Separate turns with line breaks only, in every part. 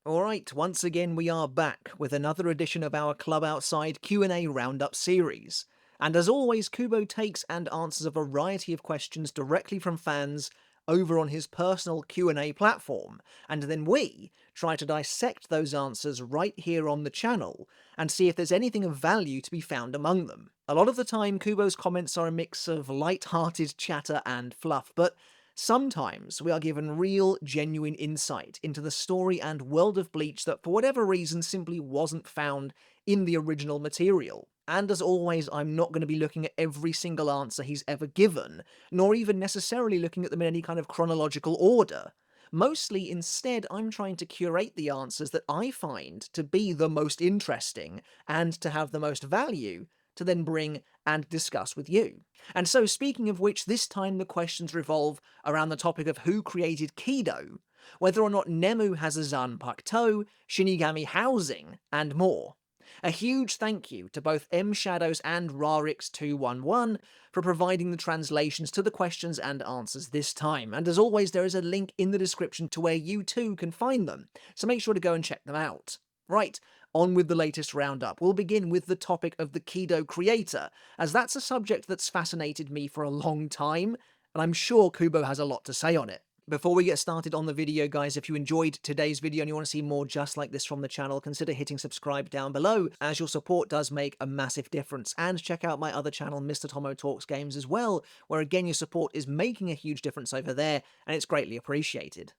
Alright, once again we are back with another edition of our Club Outside Q&A Roundup series. And as always, Kubo takes and answers a variety of questions directly from fans over on his personal Q&A platform, and then we try to dissect those answers right here on the channel, and see if there's anything of value to be found among them. A lot of the time, Kubo's comments are a mix of light-hearted chatter and fluff, but sometimes we are given real, genuine insight into the story and world of Bleach that for whatever reason simply wasn't found in the original material. And as always, I'm not going to be looking at every single answer he's ever given, nor even necessarily looking at them in any kind of chronological order. Mostly, instead, I'm trying to curate the answers that I find to be the most interesting and to have the most value to then bring and discuss with you. And so, speaking of which, this time the questions revolve around the topic of who created Kidō, whether or not Nemu has a Zanpakutō, Shinigami housing, and more. A huge thank you to both M Shadows and Rarix211 for providing the translations to the questions and answers this time, and as always there is a link in the description to where you too can find them, so make sure to go and check them out. Right, on with the latest roundup. We'll begin with the topic of the Kidō creator, as that's a subject that's fascinated me for a long time, and I'm sure Kubo has a lot to say on it. Before we get started on the video, guys, if you enjoyed today's video and you want to see more just like this from the channel, consider hitting subscribe down below, as your support does make a massive difference. And check out my other channel, Mr. Tomo Talks Games as well, where again your support is making a huge difference over there, and it's greatly appreciated.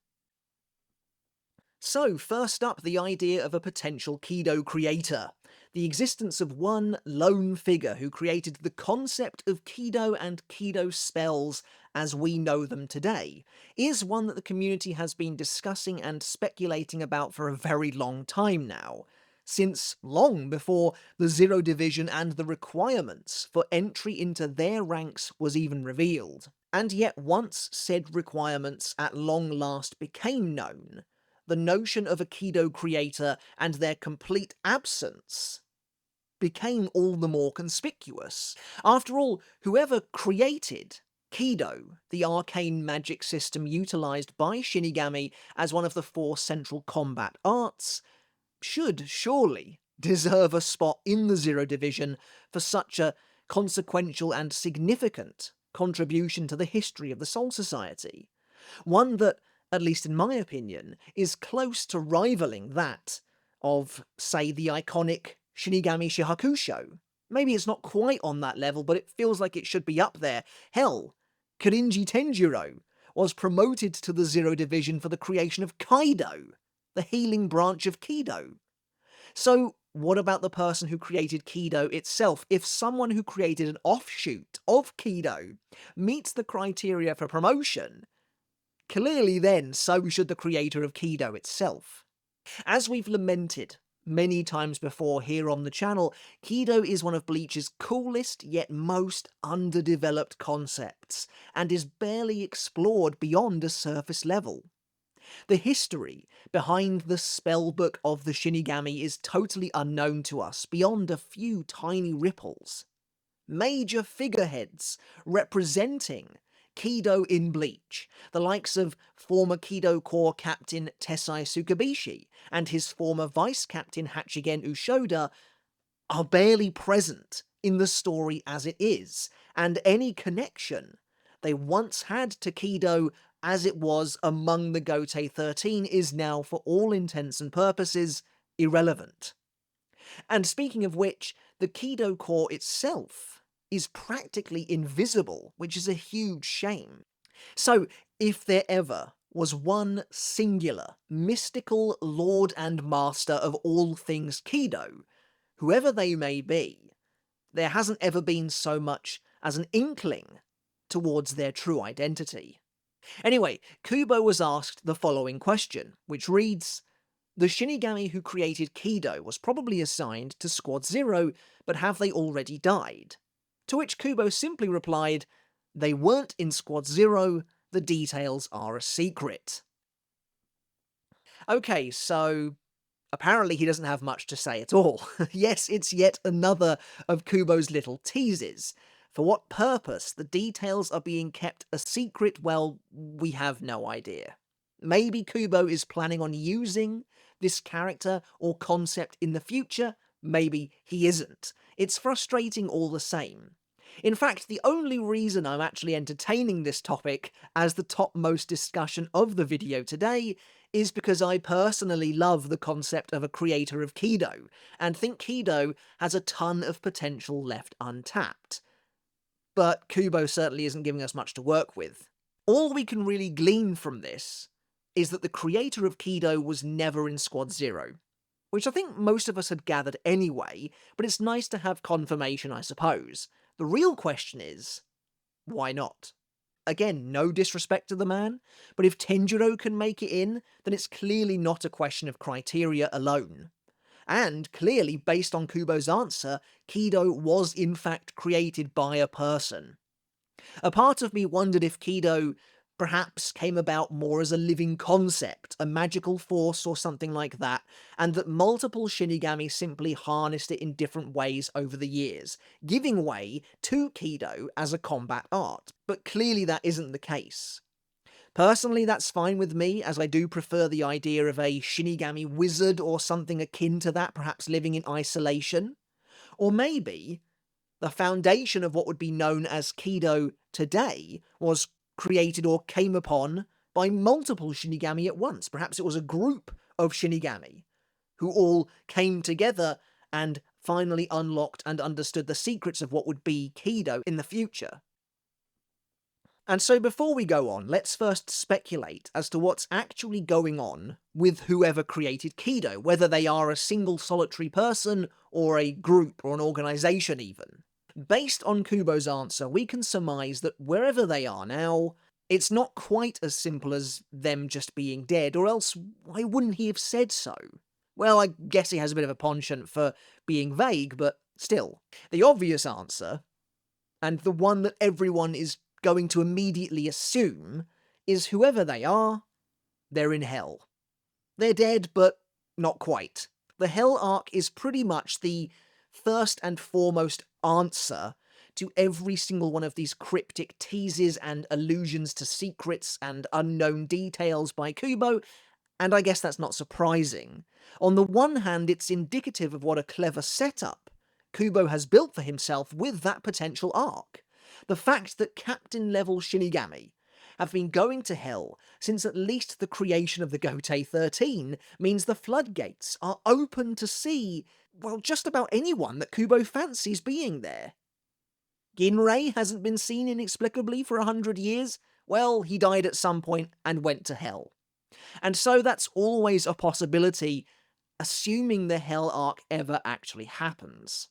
So, first up, the idea of a potential Kidō creator. The existence of one lone figure who created the concept of Kidō and Kidō spells as we know them today is one that the community has been discussing and speculating about for a very long time now, since long before the Zero Division and the requirements for entry into their ranks was even revealed. And yet once said requirements at long last became known, the notion of a Kidō creator and their complete absence became all the more conspicuous. After all, whoever created Kidō, the arcane magic system utilised by Shinigami as one of the 4 central combat arts, should surely deserve a spot in the Zero Division for such a consequential and significant contribution to the history of the Soul Society. One that, at least in my opinion, is close to rivaling that of, say, the iconic Shinigami Shihakusho. Maybe it's not quite on that level, but it feels like it should be up there. Hell, Korinji Tenjiro was promoted to the Zero Division for the creation of Kaido, the healing branch of Kidō. So, what about the person who created Kidō itself? If someone who created an offshoot of Kidō meets the criteria for promotion, clearly then so should the creator of Kidō itself. As we've lamented many times before here on the channel, Kidō is one of Bleach's coolest yet most underdeveloped concepts, and is barely explored beyond a surface level. The history behind the spellbook of the Shinigami is totally unknown to us beyond a few tiny ripples. Major figureheads representing Kidō in Bleach, the likes of former Kidō Corps Captain Tessai Tsukabishi and his former Vice Captain Hachigen Ushoda, are barely present in the story as it is, and any connection they once had to Kidō as it was among the Gotei 13 is now, for all intents and purposes, irrelevant. And speaking of which, the Kidō Corps itself is practically invisible, which is a huge shame. So, if there ever was one singular, mystical lord and master of all things Kidō, whoever they may be, there hasn't ever been so much as an inkling towards their true identity. Anyway, Kubo was asked the following question, which reads, "The Shinigami who created Kidō was probably assigned to Squad 0, but have they already died?" To which Kubo simply replied, "They weren't in Squad 0, the details are a secret." Okay, so apparently he doesn't have much to say at all. Yes, it's yet another of Kubo's little teases. For what purpose the details are being kept a secret, well, we have no idea. Maybe Kubo is planning on using this character or concept in the future, maybe he isn't. It's frustrating all the same. In fact, the only reason I'm actually entertaining this topic as the topmost discussion of the video today is because I personally love the concept of a creator of Kidō, and think Kidō has a ton of potential left untapped. But Kubo certainly isn't giving us much to work with. All we can really glean from this is that the creator of Kidō was never in Squad Zero, which I think most of us had gathered anyway, but it's nice to have confirmation, I suppose. The real question is, why not? Again, no disrespect to the man, but if Tenjiro can make it in, then it's clearly not a question of criteria alone. And clearly, based on Kubo's answer, Kidō was in fact created by a person. A part of me wondered if Kidō perhaps came about more as a living concept, a magical force or something like that, and that multiple Shinigami simply harnessed it in different ways over the years, giving way to Kidō as a combat art. But clearly that isn't the case. Personally, that's fine with me, as I do prefer the idea of a Shinigami wizard or something akin to that, perhaps living in isolation. Or maybe the foundation of what would be known as Kidō today was created or came upon by multiple Shinigami at once. Perhaps it was a group of Shinigami who all came together and finally unlocked and understood the secrets of what would be Kidō in the future. And so before we go on, let's first speculate as to what's actually going on with whoever created Kidō, whether they are a single solitary person or a group or an organization even. Based on Kubo's answer, we can surmise that wherever they are now, it's not quite as simple as them just being dead, or else why wouldn't he have said so? Well, I guess he has a bit of a penchant for being vague, but still. The obvious answer, and the one that everyone is going to immediately assume, is whoever they are, they're in hell. They're dead, but not quite. The Hell arc is pretty much the first and foremost answer to every single one of these cryptic teases and allusions to secrets and unknown details by Kubo, and I guess that's not surprising. On the one hand, it's indicative of what a clever setup Kubo has built for himself with that potential arc. The fact that captain-level Shinigami have been going to hell since at least the creation of the Gotei 13 means the floodgates are open to see, well, just about anyone that Kubo fancies being there. Ginrei hasn't been seen inexplicably for 100 years. Well, he died at some point and went to hell. And so that's always a possibility, assuming the Hell arc ever actually happens.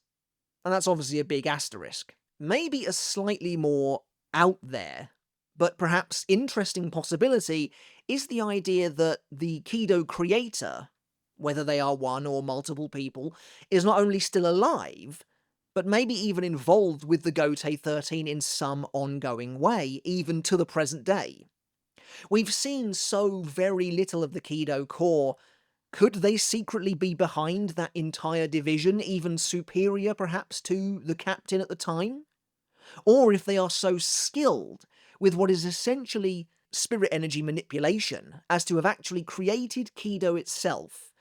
And that's obviously a big asterisk. Maybe a slightly more out there, but perhaps interesting possibility is the idea that the Kidō creator, whether they are one or multiple people, is not only still alive, but maybe even involved with the Gotei 13 in some ongoing way, even to the present day. We've seen so very little of the Kidō core. Could they secretly be behind that entire division, even superior perhaps to the captain at the time? Or if they are so skilled with what is essentially spirit energy manipulation as to have actually created Kidō itself,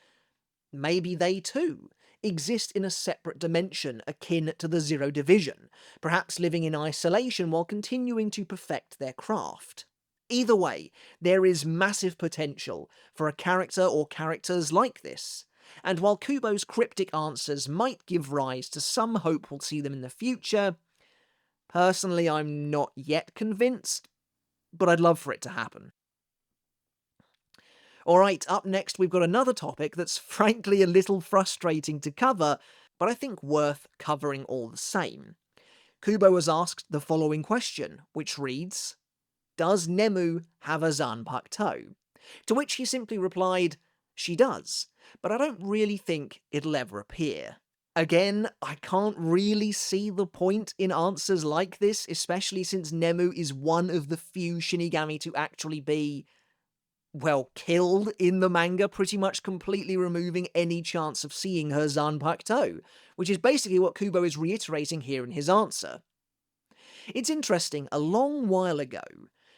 maybe they too exist in a separate dimension akin to the Zero Division, perhaps living in isolation while continuing to perfect their craft. Either way, there is massive potential for a character or characters like this, and while Kubo's cryptic answers might give rise to some hope we'll see them in the future, personally I'm not yet convinced, but I'd love for it to happen. Alright, up next we've got another topic that's frankly a little frustrating to cover, but I think worth covering all the same. Kubo was asked the following question, which reads, "Does Nemu have a Zanpakutō?" To which he simply replied, "She does, but I don't really think it'll ever appear." Again, I can't really see the point in answers like this, especially since Nemu is one of the few Shinigami to actually be, well, killed in the manga, pretty much completely removing any chance of seeing her Zanpakutō, which is basically what Kubo is reiterating here in his answer. It's interesting, a long while ago,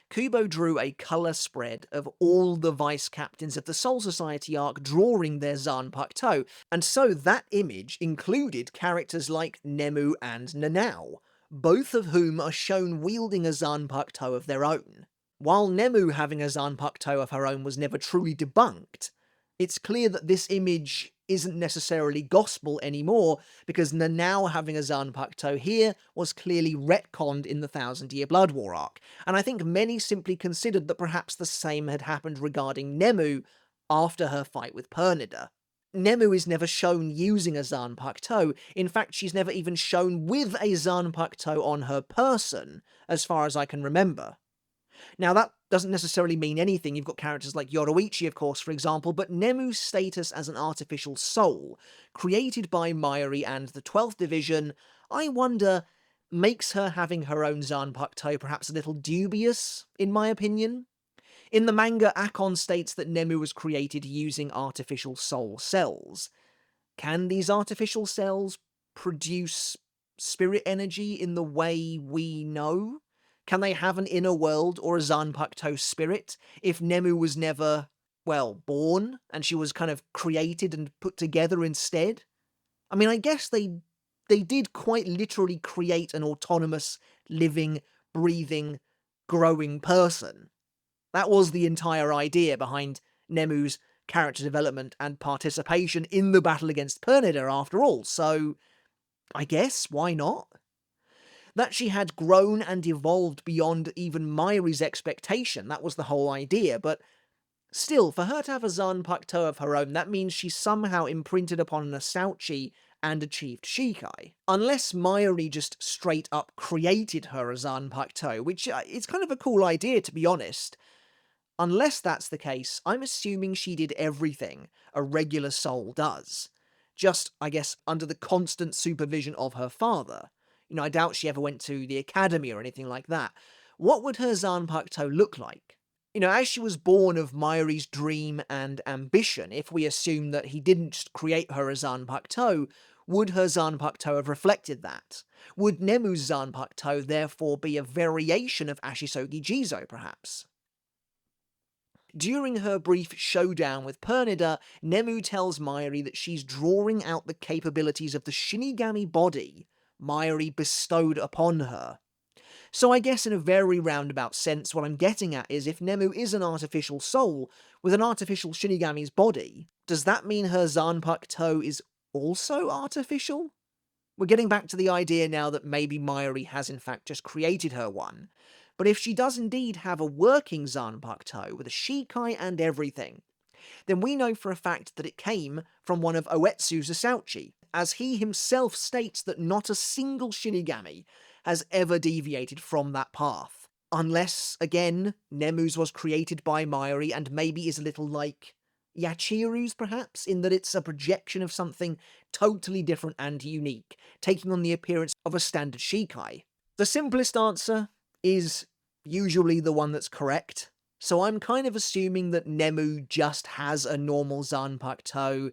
Kubo drew a colour spread of all the vice captains of the Soul Society arc drawing their Zanpakutō, and so that image included characters like Nemu and Nanao, both of whom are shown wielding a Zanpakutō of their own. While Nemu having a Zanpakutō of her own was never truly debunked, it's clear that this image isn't necessarily gospel anymore, because Nanao having a Zanpakutō here was clearly retconned in the Thousand Year Blood War arc, and I think many simply considered that perhaps the same had happened regarding Nemu after her fight with Pernida. Nemu is never shown using a Zanpakutō. In fact, she's never even shown with a Zanpakutō on her person, as far as I can remember. Now, that doesn't necessarily mean anything. You've got characters like Yoroichi, of course, for example, but Nemu's status as an artificial soul, created by Mayuri and the 12th Division, I wonder, makes her having her own Zanpakutō perhaps a little dubious, in my opinion. In the manga, Akon states that Nemu was created using artificial soul cells. Can these artificial cells produce spirit energy in the way we know? Can they have an inner world or a Zanpakutō spirit if Nemu was never, well, born, and she was kind of created and put together instead? I mean, I guess they did quite literally create an autonomous, living, breathing, growing person. That was the entire idea behind Nemu's character development and participation in the battle against Pernida, after all, so I guess, why not? That she had grown and evolved beyond even Mayuri's expectation, that was the whole idea, but still, for her to have a Zanpakutō of her own, that means she somehow imprinted upon an Asauchi and achieved Shikai. Unless Mayuri just straight up created her a Zanpakutō, which it's kind of a cool idea, to be honest. Unless that's the case, I'm assuming she did everything a regular soul does. Just, I guess, under the constant supervision of her father. You know, I doubt she ever went to the academy or anything like that. What would her Zanpakutō look like? You know, as she was born of Mayuri's dream and ambition, if we assume that he didn't just create her a Zanpakutō, would her Zanpakutō have reflected that? Would Nemu's Zanpakutō therefore be a variation of Ashisogi Jizo, perhaps? During her brief showdown with Pernida, Nemu tells Mayuri that she's drawing out the capabilities of the Shinigami body Mayuri bestowed upon her. So I guess in a very roundabout sense, what I'm getting at is if Nemu is an artificial soul with an artificial Shinigami's body, does that mean her Zanpakutō is also artificial? We're getting back to the idea now that maybe Mayuri has in fact just created her one. But if she does indeed have a working Zanpakutō with a Shikai and everything, then we know for a fact that it came from one of Oetsu's Asauchi, as he himself states that not a single Shinigami has ever deviated from that path. Unless, again, Nemu's was created by Mayuri and maybe is a little like Yachiru's, perhaps, in that it's a projection of something totally different and unique, taking on the appearance of a standard Shikai. The simplest answer is usually the one that's correct, so I'm kind of assuming that Nemu just has a normal Zanpakutō.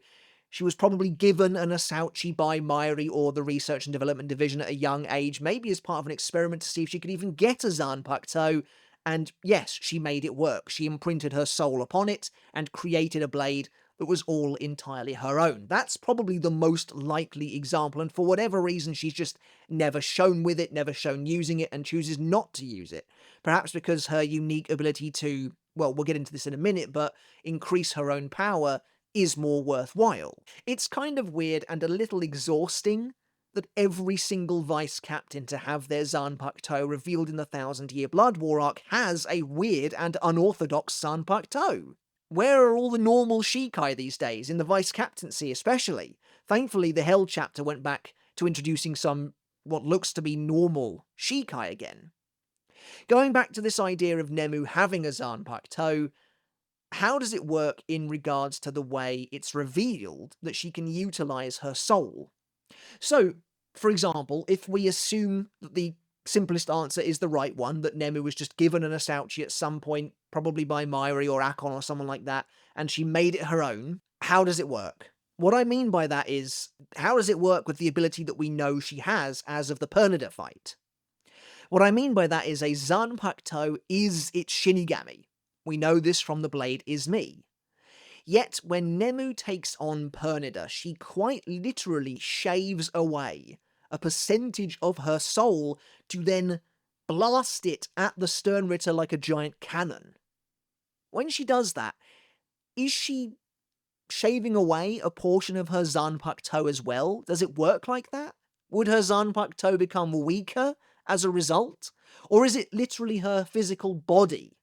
She was probably given an Asauchi by Mayuri or the Research and Development Division at a young age, maybe as part of an experiment to see if she could even get a Zanpakutō, and yes, she made it work. She imprinted her soul upon it and created a blade that was all entirely her own. That's probably the most likely example, and for whatever reason she's just never shown with it, never shown using it, and chooses not to use it. Perhaps because her unique ability to, well, we'll get into this in a minute, but increase her own power is more worthwhile. It's kind of weird and a little exhausting that every single vice captain to have their Zanpakutō revealed in the Thousand Year Blood War arc has a weird and unorthodox Zanpakutō. Where are all the normal Shikai these days, in the vice captaincy especially? Thankfully, the Hell chapter went back to introducing some, what looks to be normal Shikai again. Going back to this idea of Nemu having a Zanpakutō, how does it work in regards to the way it's revealed that she can utilize her soul? So, for example, if we assume that the simplest answer is the right one, that Nemu was just given an Asauchi at some point, probably by Mayuri or Akon or someone like that, and she made it her own, how does it work? What I mean by that is, how does it work with the ability that we know she has as of the Pernida fight? What I mean by that is a Zanpakuto is its Shinigami. We know this from The Blade Is Me. Yet when Nemu takes on Pernida, she quite literally shaves away a percentage of her soul to then blast it at the Sternritter like a giant cannon. When she does that, is she shaving away a portion of her Zanpakuto as well? Does it work like that? Would her Zanpakuto become weaker as a result? Or is it literally her physical body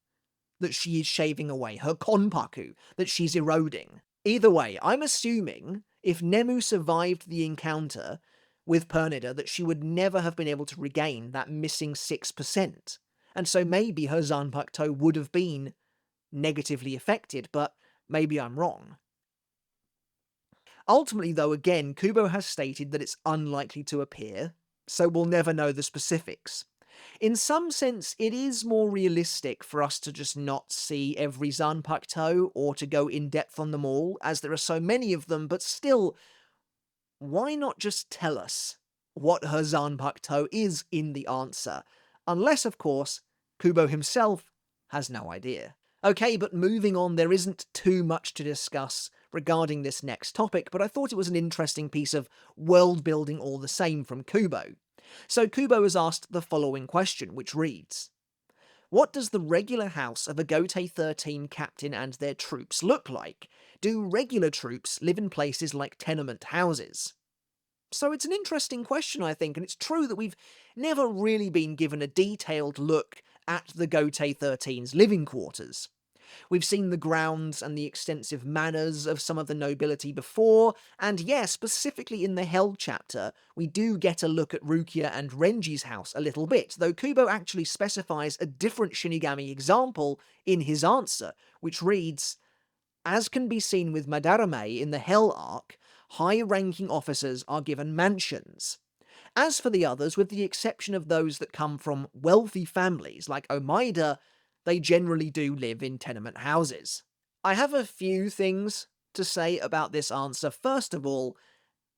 that she is shaving away, her konpaku that she's eroding? Either way, I'm assuming if Nemu survived the encounter with Pernida that she would never have been able to regain that missing 6%. And so maybe her Zanpakuto would have been negatively affected, but maybe I'm wrong. Ultimately, though, again, Kubo has stated that it's unlikely to appear, so we'll never know the specifics. In some sense, it is more realistic for us to just not see every Zanpakuto or to go in depth on them all, as there are so many of them, but still, why not just tell us what her Zanpakuto is in the answer? Unless, of course, Kubo himself has no idea. Okay, but moving on, there isn't too much to discuss regarding this next topic, but I thought it was an interesting piece of world building all the same from Kubo. So Kubo has asked the following question, which reads: what does the regular house of a Gotei 13 captain and their troops look like? Do regular troops live in places like tenement houses? So it's an interesting question, I think, and it's true that we've never really been given a detailed look at the Gotei 13's living quarters. We've seen the grounds and the extensive manors of some of the nobility before, and yes, specifically in the Hell chapter, we do get a look at Rukia and Renji's house a little bit, though Kubo actually specifies a different Shinigami example in his answer, which reads: as can be seen with Madarame in the Hell arc, high-ranking officers are given mansions. As for the others, with the exception of those that come from wealthy families like Omaida, they generally do live in tenement houses. I have a few things to say about this answer. First of all,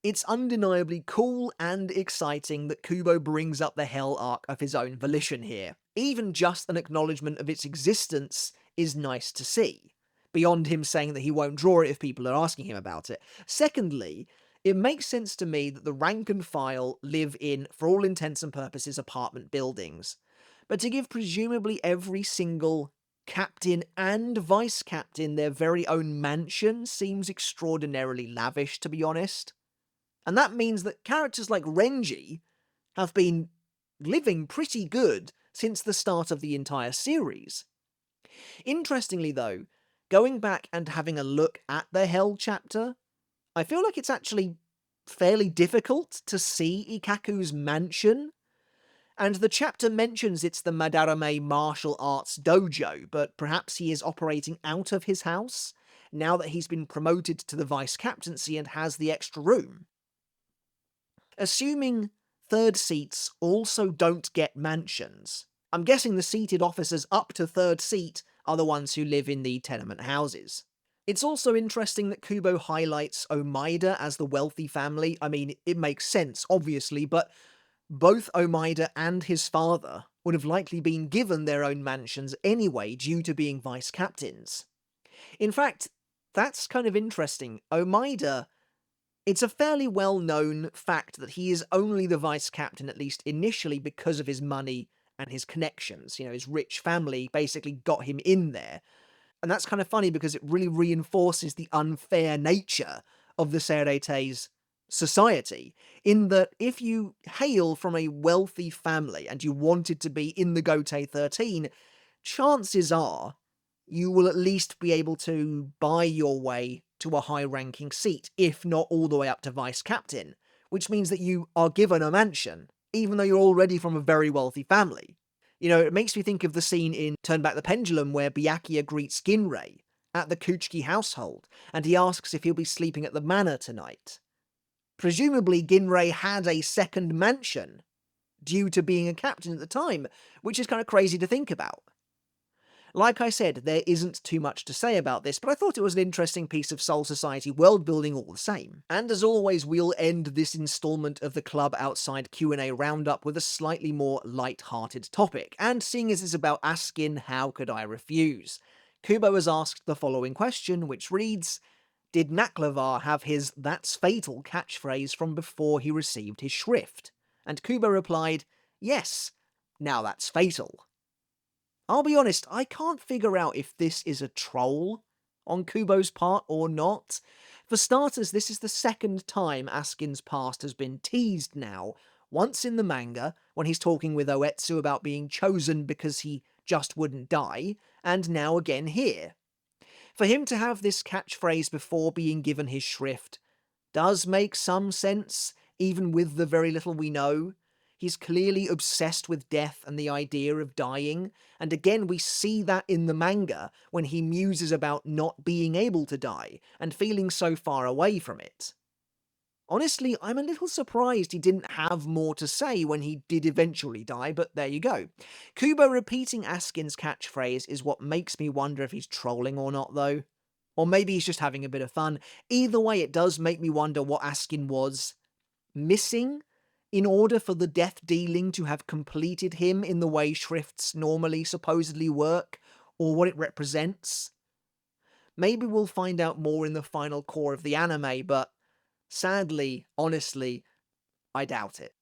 it's undeniably cool and exciting that Kubo brings up the Hell arc of his own volition here. Even just an acknowledgement of its existence is nice to see, beyond him saying that he won't draw it if people are asking him about it. Secondly, it makes sense to me that the rank and file live in, for all intents and purposes, apartment buildings. But to give presumably every single captain and vice captain their very own mansion seems extraordinarily lavish, to be honest. And that means that characters like Renji have been living pretty good since the start of the entire series. Interestingly though, going back and having a look at the Hell chapter, I feel like it's actually fairly difficult to see Ikkaku's mansion. And the chapter mentions it's the Madarame Martial Arts Dojo, but perhaps he is operating out of his house, now that he's been promoted to the vice-captaincy and has the extra room. Assuming third seats also don't get mansions, I'm guessing the seated officers up to third seat are the ones who live in the tenement houses. It's also interesting that Kubo highlights Omaida as the wealthy family. I mean, it makes sense, obviously, but both Omaida and his father would have likely been given their own mansions anyway due to being vice-captains. In fact, that's kind of interesting. Omaida, it's a fairly well-known fact that he is only the vice-captain, at least initially, because of his money and his connections. You know, his rich family basically got him in there. And that's kind of funny because it really reinforces the unfair nature of the Seireite's society, in that if you hail from a wealthy family and you wanted to be in the Gotei 13, chances are you will at least be able to buy your way to a high-ranking seat, if not all the way up to vice-captain, which means that you are given a mansion, even though you're already from a very wealthy family. You know, it makes me think of the scene in Turn Back the Pendulum where Byakuya greets Ginrei at the Kuchiki household, and he asks if he'll be sleeping at the manor tonight. Presumably Ginrei had a second mansion due to being a captain at the time, which is kind of crazy to think about. Like I said, there isn't too much to say about this, but I thought it was an interesting piece of Soul Society world building all the same. And as always, we'll end this installment of the Klub Outside Q&A roundup with a slightly more light-hearted topic, and seeing as it's about Askin, how could I refuse? Kubo has asked the following question, which reads, did Naklavar have his "That's Fatal" catchphrase from before he received his shrift? And Kubo replied, yes, now that's fatal. I'll be honest, I can't figure out if this is a troll on Kubo's part or not. For starters, this is the second time Askin's past has been teased now. Once in the manga, when he's talking with Oetsu about being chosen because he just wouldn't die, and now again here. For him to have this catchphrase before being given his shrift does make some sense, even with the very little we know. He's clearly obsessed with death and the idea of dying, and again we see that in the manga when he muses about not being able to die and feeling so far away from it. Honestly, I'm a little surprised he didn't have more to say when he did eventually die, but there you go. Kubo repeating Askin's catchphrase is what makes me wonder if he's trolling or not, though. Or maybe he's just having a bit of fun. Either way, it does make me wonder what Askin was missing in order for the death dealing to have completed him in the way shrifts normally supposedly work, or what it represents. Maybe we'll find out more in the final core of the anime, but sadly, honestly, I doubt it.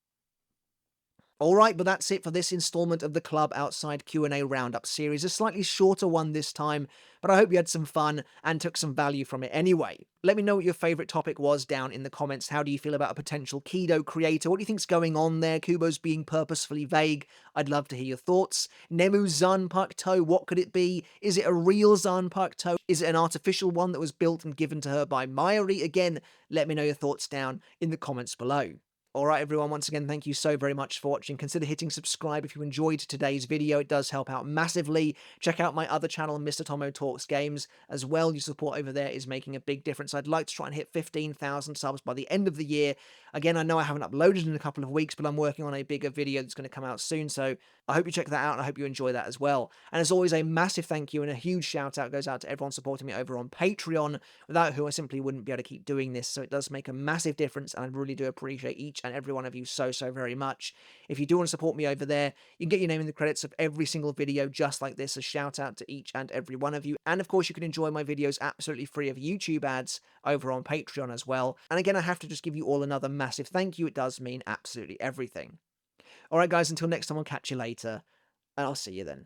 Alright, but that's it for this installment of the Klub Outside Q&A Roundup series. A slightly shorter one this time, but I hope you had some fun and took some value from it anyway. Let me know what your favourite topic was down in the comments. How do you feel about a potential Kidō creator? What do you think's going on there? Kubo's being purposefully vague. I'd love to hear your thoughts. Nemu Zanpakutō, what could it be? Is it a real Zanpakutō? Is it an artificial one that was built and given to her by Mayuri? Again, let me know your thoughts down in the comments below. Alright everyone, once again, thank you so very much for watching. Consider hitting subscribe if you enjoyed today's video. It does help out massively. Check out my other channel, Mr. Tomo Talks Games, as well. Your support over there is making a big difference. I'd like to try and hit 15,000 subs by the end of the year. Again, I know I haven't uploaded in a couple of weeks, but I'm working on a bigger video that's going to come out soon, so I hope you check that out, and I hope you enjoy that as well. And as always, a massive thank you and a huge shout out goes out to everyone supporting me over on Patreon, without who I simply wouldn't be able to keep doing this, so it does make a massive difference, and I really do appreciate each and every one of you so very much. If you do want to support me over there, you can get your name in the credits of every single video just like this. A shout out to each and every one of you. And of course, you can enjoy my videos absolutely free of YouTube ads over on Patreon as well. And again, I have to just give you all another massive thank you. It does mean absolutely everything. Alright guys, until next time, I'll catch you later, and I'll see you then.